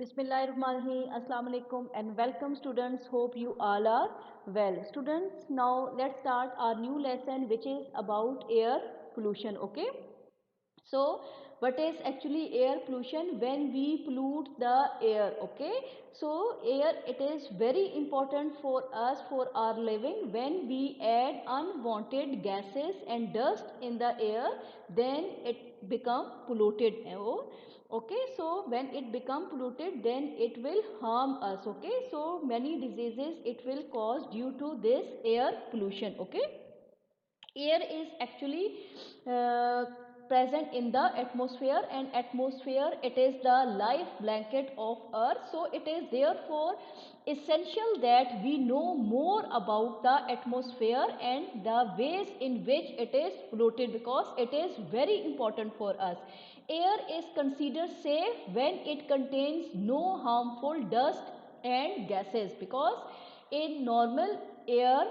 Bismillahirrahmanirrahim. Assalamu alaikum and welcome students. Hope you all are well. Students, now let's start our new lesson which is about air pollution. Okay. So, what is actually air pollution? When we pollute the air, okay? So, air, it is very important for us for our living. When we add unwanted gases and dust in the air, then it become polluted. Oh, okay, so when it become polluted, then it will harm us. Okay, so many diseases it will cause due to this air pollution. Okay, air is actually uh, present in the atmosphere, and atmosphere it is the life blanket of earth. So it is therefore essential that we know more about the atmosphere and the ways in which it is polluted, because it is very important for us. Air is considered safe when it contains no harmful dust and gases, because in normal air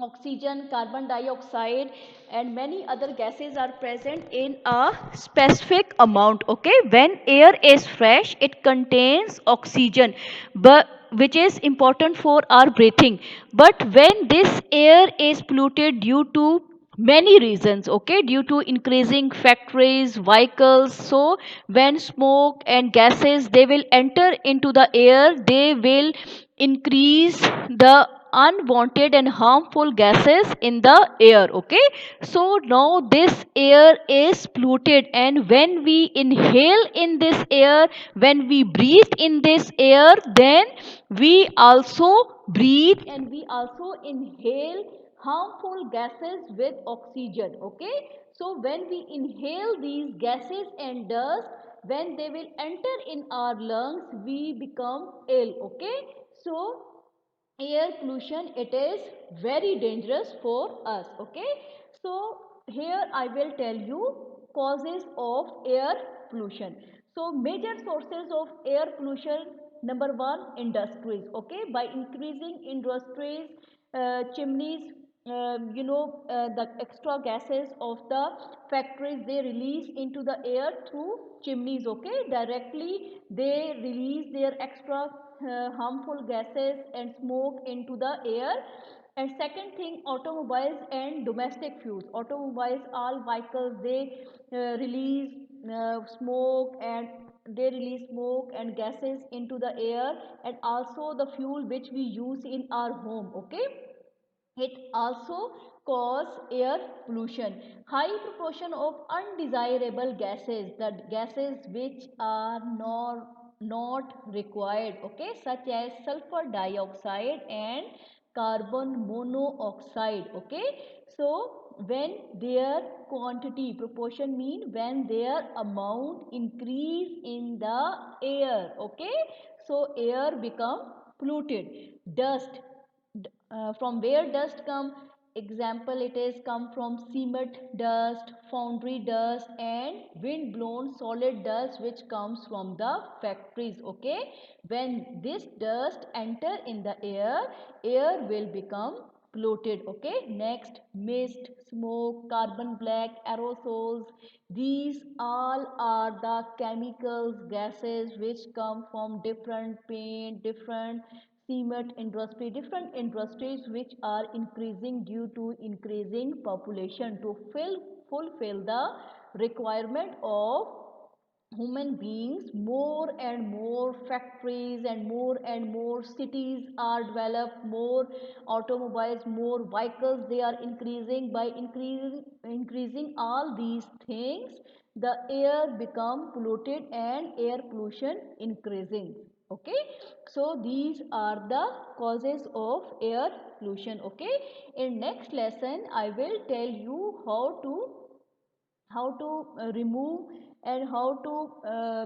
oxygen, carbon dioxide and many other gases are present in a specific amount. Okay, when air is fresh it contains oxygen, but which is important for our breathing. But when this air is polluted due to many reasons, okay, due to increasing factories, vehicles, so when smoke and gases they will enter into the air, they will increase the unwanted and harmful gases in the air. Okay, so now this air is polluted, and when we inhale in this air, when we breathe in this air, then we also breathe and we also inhale harmful gases with oxygen. Okay, so when we inhale these gases and dust, when they will enter in our lungs, we become ill. Okay, so air pollution it is very dangerous for us. Okay, so here I will tell you causes of air pollution. So major sources of air pollution: number one, industries. Okay, by increasing industries, chimneys, the extra gases of the factories they release into the air through chimneys. Okay, directly they release their extra harmful gases and smoke into the air. And second thing, automobiles and domestic fuels. Automobiles, all vehicles, they release smoke and they release smoke and gases into the air. And also the fuel which we use in our home. Okay, it also cause air pollution. High proportion of undesirable gases, the gases which are not required, okay, such as sulfur dioxide and carbon monoxide. Okay, so when their quantity, proportion mean when their amount increase in the air. Okay, so air become polluted. Dust, from where dust come? Example, it is come from cement dust, foundry dust and wind blown solid dust which comes from the factories. Okay, when this dust enter in the air, air will become polluted. Okay, next, mist, smoke, carbon black, aerosols, these all are the chemicals, gases which come from different paint, different cement industry, different industries which are increasing due to increasing population. To fulfill the requirement of human beings, more and more factories and more cities are developed, more automobiles, more vehicles they are increasing. By increasing all these things, the air become polluted and air pollution increasing. Okay, so these are the causes of air pollution. Okay, in next lesson I will tell you how to remove and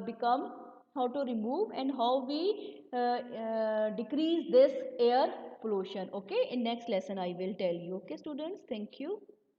become how to remove and how we decrease this air pollution. Okay, in next lesson I will tell you. Okay students, thank you.